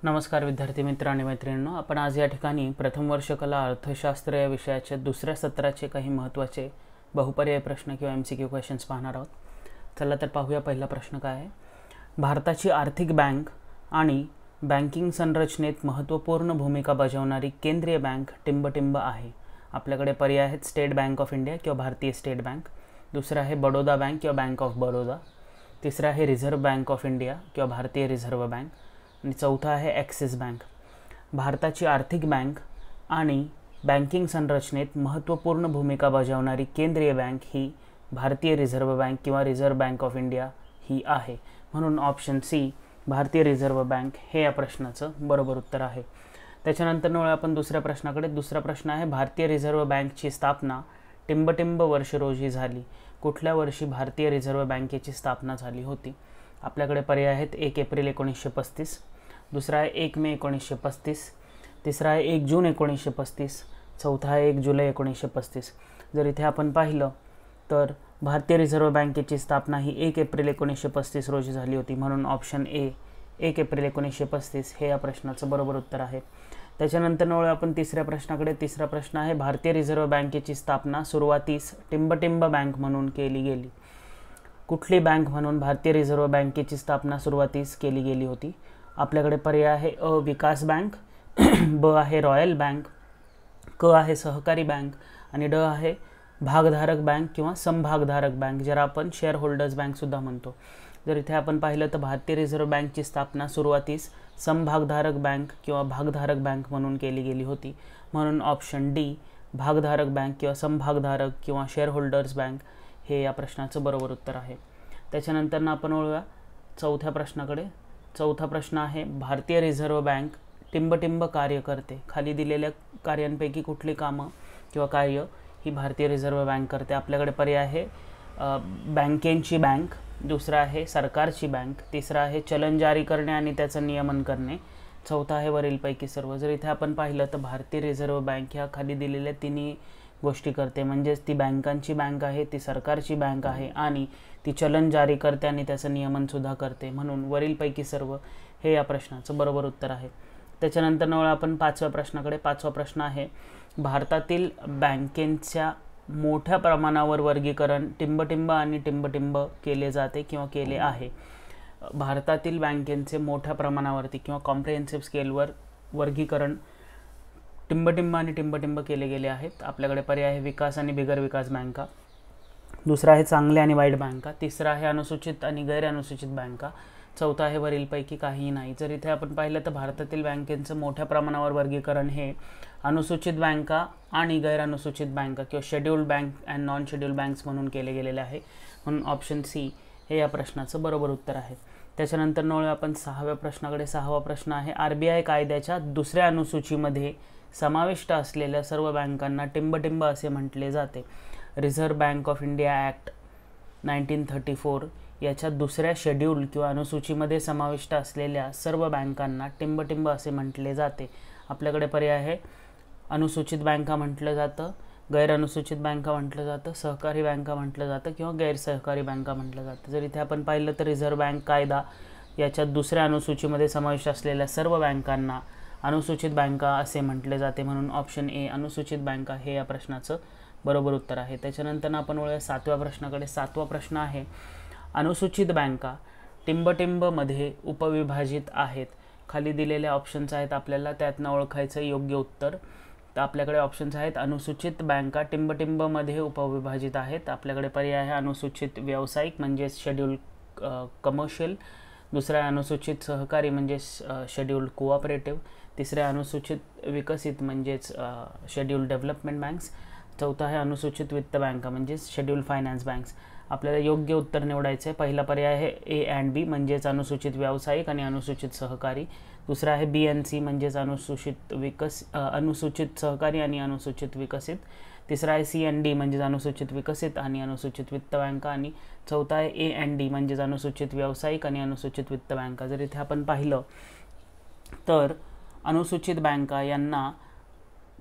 नमस्कार विद्यार्थी मित्र आणि मैत्रिणींनो, आपण आज या ठिकाणी प्रथम वर्ष कला अर्थशास्त्र या विषयाच्या दुसऱ्या सत्राचे काही महत्त्वाचे बहुपर्याय प्रश्न किंवा MCQ क्वेश्चन्स पाहणार आहोत. चला तर पाहूया पहिला प्रश्न काय आहे. भारताची आर्थिक बँक आणि बँकिंग संरचनेत महत्त्वपूर्ण भूमिका बजावणारी केंद्रीय बँक टिंबटिंब आहे. आपल्याकडे पर्याय आहेत स्टेट बँक ऑफ इंडिया किंवा भारतीय स्टेट बँक, दुसरा आहे बडोदा बँक किंवा बँक ऑफ बडोदा, तिसरा आहे रिझर्व्ह बँक ऑफ इंडिया किंवा भारतीय रिझर्व्ह बँक आणि चौथा आहे ॲक्सिस बँक. भारताची आर्थिक बँक आणि बँकिंग संरचनेत महत्त्वपूर्ण भूमिका बजावणारी केंद्रीय बँक ही भारतीय रिझर्व्ह बँक किंवा रिझर्व्ह बँक ऑफ इंडिया ही आहे. म्हणून ऑप्शन सी भारतीय रिझर्व्ह बँक हे या प्रश्नाचं बरोबर उत्तर आहे. त्याच्यानंतर वळूया आपण दुसऱ्या प्रश्नाकडे. दुसरा प्रश्न आहे, भारतीय रिझर्व्ह बँकची स्थापना टिंबटिंब वर्ष रोजी झाली. कुठल्या वर्षी भारतीय रिझर्व्ह बँकेची स्थापना झाली होती? आपल्याकडे पर्याय आहेत 1 एप्रिल 1935, दुसरा आहे 1 मे 1935, तिसरा आहे 1 जून 1935, चौथा आहे 1 जुलै 1935. जर इथे आपण पाहिलं तर भारतीय रिझर्व्ह बँकेची स्थापना ही 1 एप्रिल 1935 रोजी झाली होती. म्हणून ऑप्शन ए 1 एप्रिल 1935 हे या प्रश्नाचं बरोबर उत्तर आहे. त्याच्यानंतर वळूया आपण तिसऱ्या प्रश्नाकडे. तिसरा प्रश्न आहे, भारतीय रिझर्व्ह बँकेची स्थापना सुरुवातीस टिंबटिंब बँक म्हणून केली गेली. कुठली बँक म्हणून भारतीय रिझर्व्ह बँकेची स्थापना सुरुवातीस केली गेली होती? आपल्याकडे पर्याय आहे अ विकास बँक, ब आहे रॉयल बँक, क आहे सहकारी बँक आणि ड आहे भागधारक बँक किंवा समभागधारक बँक, ज्याला आपण शेअर होल्डर्स बँकसुद्धा म्हणतो. जर इथे आपण पाहिलं तर भारतीय रिझर्व्ह बँकची स्थापना सुरुवातीस समभागधारक बँक किंवा भागधारक बँक म्हणून केली गेली होती. म्हणून ऑप्शन डी भागधारक बँक किंवा समभागधारक किंवा शेअर होल्डर्स बँक हे या प्रश्नाचं बरोबर उत्तर आहे. त्याच्यानंतर आपण वळूया चौथ्या प्रश्नाकडे. चौथा प्रश्न आहे, भारतीय रिझर्व्ह बँक टिंबटिंब कार्य करते. खाली दिलेल्या कार्यांपैकी कुठली कामं किंवा कार्य ही भारतीय रिझर्व्ह बँक करते? आपल्याकडे पर्याय आहे बँकेची बँक, दुसरा आहे सरकारची बँक, तिसरा आहे चलन जारी करणे आणि त्याचं नियमन करणे, चौथा आहे वरीलपैकी सर्व. जर इथे आपण पाहिलं तर भारतीय रिझर्व्ह बँक ह्या खाली दिलेल्या तिन्ही गोष्टी करते. म्हणजेच ती बँकांची बँक आहे, ती सरकारची बँक आहे आणि ती चलन जारी करते आणि त्याचं नियमनसुद्धा करते. म्हणून वरीलपैकी सर्व हे या प्रश्नाचं बरोबर उत्तर आहे. त्याच्यानंतर आपण पाचव्या प्रश्नाकडे. पाचवा प्रश्न आहे, भारतातील बँकेच्या मोठ्या प्रमाणावर वर्गीकरण टिंबटिंब आणि टिंबटिंब केले जाते किंवा केले आहे. भारतातील बँकेचे मोठ्या प्रमाणावरती किंवा कॉम्प्रिहेन्सिव्ह स्केलवर वर्गीकरण टिंबटिंब आणि टिंबटिंब केले गेले आहेत. आपल्याकडे पर्याय आहे विकास आणि बिगर विकास बँका, दुसरा आहे चांगले आणि वाईट बँका, तिसरा आहे अनुसूचित आणि गैर अनुसूचित बँका, चौथा आहे वरीलपैकी काहीही नाही. जर इथे आपण पाहिलं तर भारतातील बँकेचं मोठ्या प्रमाणावर वर्गीकरण हे अनुसूचित बँका आणि गैर अनुसूचित बँका किंवा scheduled bank and non scheduled banks म्हणून केले गेलेले आहे. म्हणून ऑप्शन सी हे या प्रश्नाचं बरोबर उत्तर आहे. त्याच्यानंतर आपण सहाव्या प्रश्नाकडे. सहावा प्रश्न आहे, RBI कायद्याच्या दुसऱ्या अनुसूचीमध्ये समाविष्ट असलेल्या सर्व बँकांना टिंबटिंब असे म्हटले जाते. Reserve bank of India act 1934 याच्या दुसऱ्या शेड्यूल किंवा अनुसूचीमध्ये समाविष्ट असलेल्या सर्व बँकांना टिंबटिंब असे म्हटले जाते. आपल्याकडे पर्याय आहे अनुसूचित बँका म्हटलं जातं, गैर अनुसूचित बँका म्हटलं जातं, सहकारी बँका म्हटलं जातं किंवा गैरसहकारी बँका म्हटलं जातं. जर इथे आपण पाहिलं तर रिझर्व्ह बँक कायदा याच्या दुसऱ्या अनुसूचीमध्ये समाविष्ट असलेल्या सर्व बँकांना अनुसूचित बँका असे म्हटले जाते. म्हणून ऑप्शन ए अनुसूचित बँका हे या प्रश्नाचं बरोबर उत्तर आहे. त्याच्यानंतर आपण वळूया सातव्या प्रश्नाकडे. सातवा प्रश्न आहे, अनुसूचित बँका टिंबटिंबमध्ये उपविभाजित आहेत. खाली दिलेल्या ऑप्शन्स आहेत, आपल्याला त्यातनं ओळखायचं योग्य उत्तर. तर आपल्याकडे ऑप्शन्स आहेत अनुसूचित बँका टिंबटिंबमध्ये उपविभाजित आहेत. आपल्याकडे पर्याय आहे अनुसूचित व्यावसायिक म्हणजेच शेड्यूल कमर्शियल, दुसरा अनुसूचित सहकारी म्हणजेच शेड्यूल्ड कोऑपरेटिव्ह, तिसऱ्या अनुसूचित विकसित म्हणजेच शेड्यूल्ड डेव्हलपमेंट बँक्स, चौथा आहे अनुसूचित वित्त बँका म्हणजेच शेड्यूल्ड फायनान्स बँक्स. आपल्याला योग्य उत्तर निवडायचं आहे. पहिला पर्याय आहे ए अँड बी म्हणजेच अनुसूचित व्यावसायिक आणि अनुसूचित सहकारी, दुसरा आहे बी अँड सी म्हणजेच अनुसूचित सहकारी आणि अनुसूचित विकसित, तिसरा आहे सी अँड डी म्हणजेच अनुसूचित विकसित आणि अनुसूचित वित्त बँका आणि चौथा आहे ए अँड डी म्हणजेच अनुसूचित व्यावसायिक आणि अनुसूचित वित्त बँका. जर इथे आपण पाहिलं तर अनुसूचित बँका यांना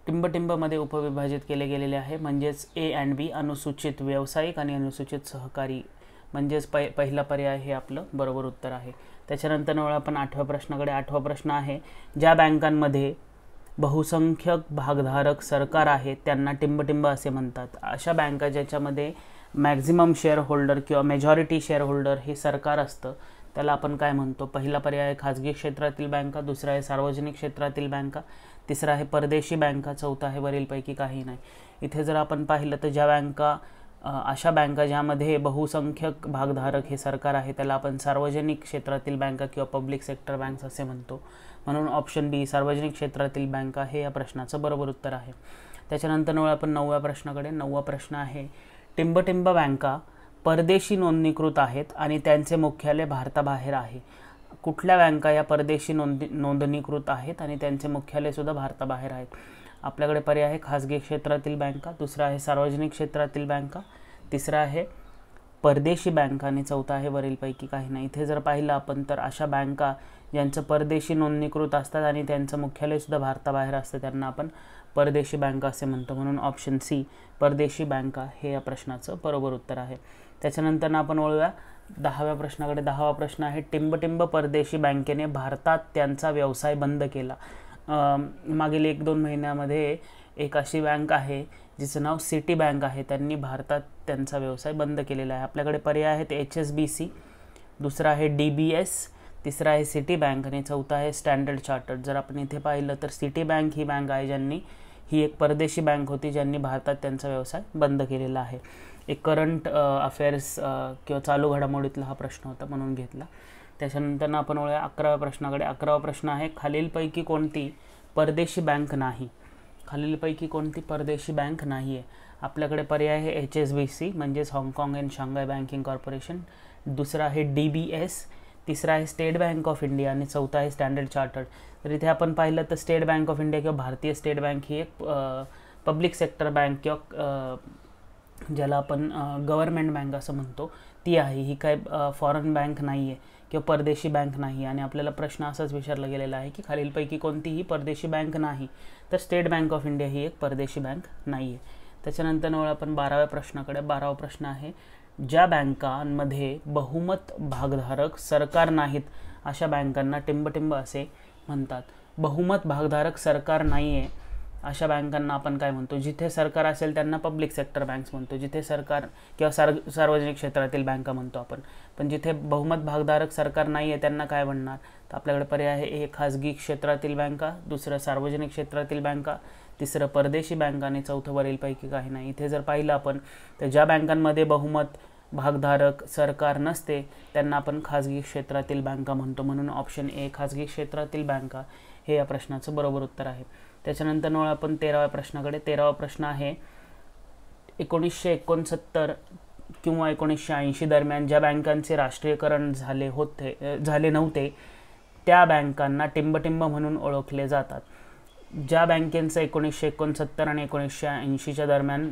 टिंबटिंबमध्ये उपविभाजित केले गेलेले आहे. म्हणजेच ए अँड बी अनुसूचित व्यावसायिक आणि अनुसूचित सहकारी म्हणजेच पहिला पर्याय हे आपलं बरोबर उत्तर आहे. त्याच्यानंतर वळ आपण 8व्या प्रश्नाकडे. 8वा प्रश्न आहे, ज्या बँकांमध्ये बहुसंख्यक भागधारक सरकार आहेत त्यांना टिंबटिंब असे म्हणतात. अशा बँका ज्याच्यामध्ये मॅक्झिमम शेअर होल्डर किंवा मेजॉरिटी शेअर होल्डर हे सरकार असतं त्याला आपण काय म्हणतो. पहिला पर्याय आहे खाजगी क्षेत्रातील बँका, दुसरा आहे सार्वजनिक क्षेत्रातील बँका, तिसरा आहे परदेशी बँका, चौथा आहे वरीलपैकी काही नाही. इथे जर आपण पाहिलं तर ज्या बँका अशा बँका ज्यामध्ये बहुसंख्यक भागधारक हे सरकार आहे त्याला आपण सार्वजनिक क्षेत्रातील बँका किंवा पब्लिक सेक्टर बँक्स असे म्हणतो. म्हणून ऑप्शन बी सार्वजनिक क्षेत्रातील बँका हे या प्रश्नाचं बरोबर उत्तर आहे. त्याच्यानंतर आपण 9व्या प्रश्नाकडे. 9वा प्रश्न आहे, टिंबटिंब बँका परदेशी नोंदणीकृत आहेत आणि त्यांचे मुख्यालय भारताबाहेर आहे. कुठल्या बँका या परदेशी नोंदणीकृत आहेत आणि त्यांचे मुख्यालय सुद्धा भारताबाहेर आहेत. आपल्याकडे पर्याय आहे खाजगी क्षेत्रातील बँका, दुसरा आहे सार्वजनिक क्षेत्रातील बँका, तिसरा आहे परदेशी बँका आणि चौथा आहे वरीलपैकी काही नाही. इथे जर पाहिलं आपण तर अशा बँका ज्यांचं परदेशी नोंदणीकृत असतात आणि त्यांचं मुख्यालय सुद्धा भारताबाहेर असतं त्यांना आपण परदेशी बँका असे म्हणतो. म्हणून ऑप्शन सी परदेशी बँका हे या प्रश्नाचं बरोबर उत्तर आहे. त्याच्यानंतर आपण वळूया 10व्या प्रश्नाकडे. 10वा प्रश्न आहे, टिंबटिंब परदेशी बँकेने भारतात त्यांचा व्यवसाय बंद केला. मागील 1-2 महिन्यामध्ये एक अशी बँक आहे जिचं नाव सिटी बँक आहे, त्यांनी भारतात त्यांचा व्यवसाय बंद केलेला आहे. आपल्याकडे पर्याय आहेत HSBC, दुसरा आहे DBS, तिसरा आहे सिटी बँक आणि चौथा आहे स्टँडर्ड चार्टर्ड. जर आपण इथे पाहिलं तर सिटी बँक ही बँक आहे ही एक परदेशी बँक होती ज्यांनी भारतात त्यांचा व्यवसाय बंद केलेला आहे. एक करंट अफेअर्स किंवा चालू घडामोडीतला हा प्रश्न होता म्हणून घेतला. त्याच्यानंतर आपण वळूया 11व्या प्रश्नाकडे. 11वा प्रश्न आहे, खालीलपैकी कोणती परदेशी बँक नाही. खालीलपैकी कोणती परदेशी बँक नाही आहे. आपल्याकडे पर्याय आहे HSBC म्हणजेच हाँगकाँग अँड शांघाय बँकिंग कॉर्पोरेशन, दुसरा आहे DBS, तिसरा आहे स्टेट बँक ऑफ इंडिया आणि चौथा आहे स्टँडर्ड चार्टर्ड. तर इथे आपण पाहिलं तर स्टेट बँक ऑफ इंडिया किंवा भारतीय स्टेट बँक ही एक पब्लिक सेक्टर बँक किंवा ज्याला आपण गव्हर्नमेंट बँक असं म्हणतो ती आहे. ही काय फॉरेन बँक नाही आहे किंवा परदेशी बँक नाही. आणि आपल्याला प्रश्न असाच विचारला गेलेला आहे की खालीलपैकी कोणतीही परदेशी बँक नाही, तर स्टेट बँक ऑफ इंडिया ही एक परदेशी बँक नाही आहे. त्याच्यानंतर आपण 12व्या प्रश्नाकडे. 12वा प्रश्न आहे, ज्या बँकांमध्ये बहुमत भागधारक सरकार नाहीत अशा बँकांना टिंबटिंब असे म्हणतात. बहुमत भागधारक सरकार नाही आहे अशा बँकांना आपण काय म्हणतो. जिथे सरकार असेल त्यांना पब्लिक सेक्टर बँक्स म्हणतो, जिथे सरकार किंवा सार्वजनिक क्षेत्रातील बँका म्हणतो आपण. पण जिथे बहुमत भागधारक सरकार नाही आहे त्यांना काय म्हणणार. तर आपल्याकडे पर्याय आहे एक खाजगी क्षेत्रातील बँका, दुसरं सार्वजनिक क्षेत्रातील बँका, तिसरं परदेशी बँका आणि चौथं वरीलपैकी काही नाही. इथे जर पाहिलं आपण तर ज्या बँकांमध्ये बहुमत भागधारक सरकार नसते त्यांना आपण खाजगी क्षेत्रातील बँका म्हणतो. म्हणून ऑप्शन ए खाजगी क्षेत्रातील बँका हे या प्रश्नाचं बरोबर उत्तर आहे. त्याच्यानंतर आपण 13व्या प्रश्नाकडे. 13वा प्रश्न आहे, 1969 किंवा 1980 दरम्यान ज्या बँकांचे राष्ट्रीयकरण झाले नव्हते त्या बँकांना टिंबटिंब म्हणून ओळखले जातात. ज्या बँकेचं 1969 आणि 1980च्या दरम्यान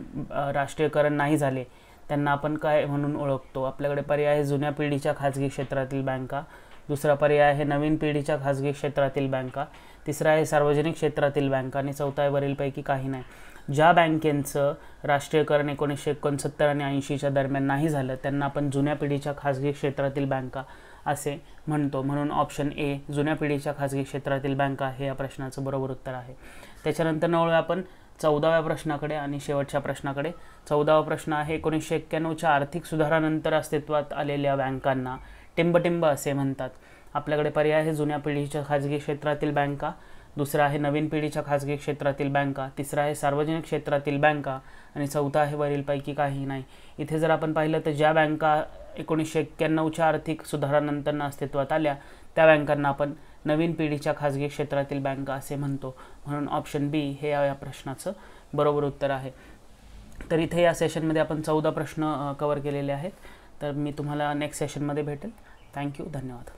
राष्ट्रीयकरण नाही झाले त्यांना आपण काय म्हणून ओळखतो. आपल्याकडे पर्याय आहे जुन्या पिढीच्या खाजगी क्षेत्रातील बँका, दुसरा पर्याय आहे नवीन पिढीच्या खाजगी क्षेत्रातील बँका, तिसरा आहे सार्वजनिक क्षेत्रातील बँका आणि चौथा आहे वरीलपैकी काही नाही. ज्या बँकेचं राष्ट्रीयकरण 1969 आणि 80च्या दरम्यान नाही झालं त्यांना आपण जुन्या पिढीच्या खाजगी क्षेत्रातील बँका असे म्हणतो. म्हणून ऑप्शन ए जुन्या पिढीच्या खाजगी क्षेत्रातील बँका हे या प्रश्नाचं बरोबर उत्तर आहे. त्याच्यानंतर आपण 14व्या प्रश्नाकडे आणि शेवटच्या प्रश्नाकडे. 14वा प्रश्न आहे, 1991च्या आर्थिक सुधारानंतर अस्तित्वात आलेल्या बँकांना टिंबटिंब असे म्हणतात. आपल्याकडे पर्याय आहे जुन्या पिढीच्या खाजगी क्षेत्रातील बँका, दुसरा आहे नवीन पिढीच्या खाजगी क्षेत्रातील बँका, तिसरा आहे सार्वजनिक क्षेत्रातील बँका आणि चौथा आहे वरीलपैकी काही नाही. इथे जर आपण पाहिलं तर ज्या बँका 1991च्या आर्थिक सुधारानंतर अस्तित्वात आल्या त्या बँकांना आपण नवीन पिढीच्या खाजगी क्षेत्रातील बँका असे म्हणतो. म्हणून ऑप्शन बी हे या प्रश्नाचं बरोबर उत्तर आहे. तर इथे या सेशनमध्ये आपण 14 प्रश्न कव्हर केलेले आहेत. तर मी तुम्हाला नेक्स्ट सेशनमध्ये भेटेल. थँक्यू, धन्यवाद.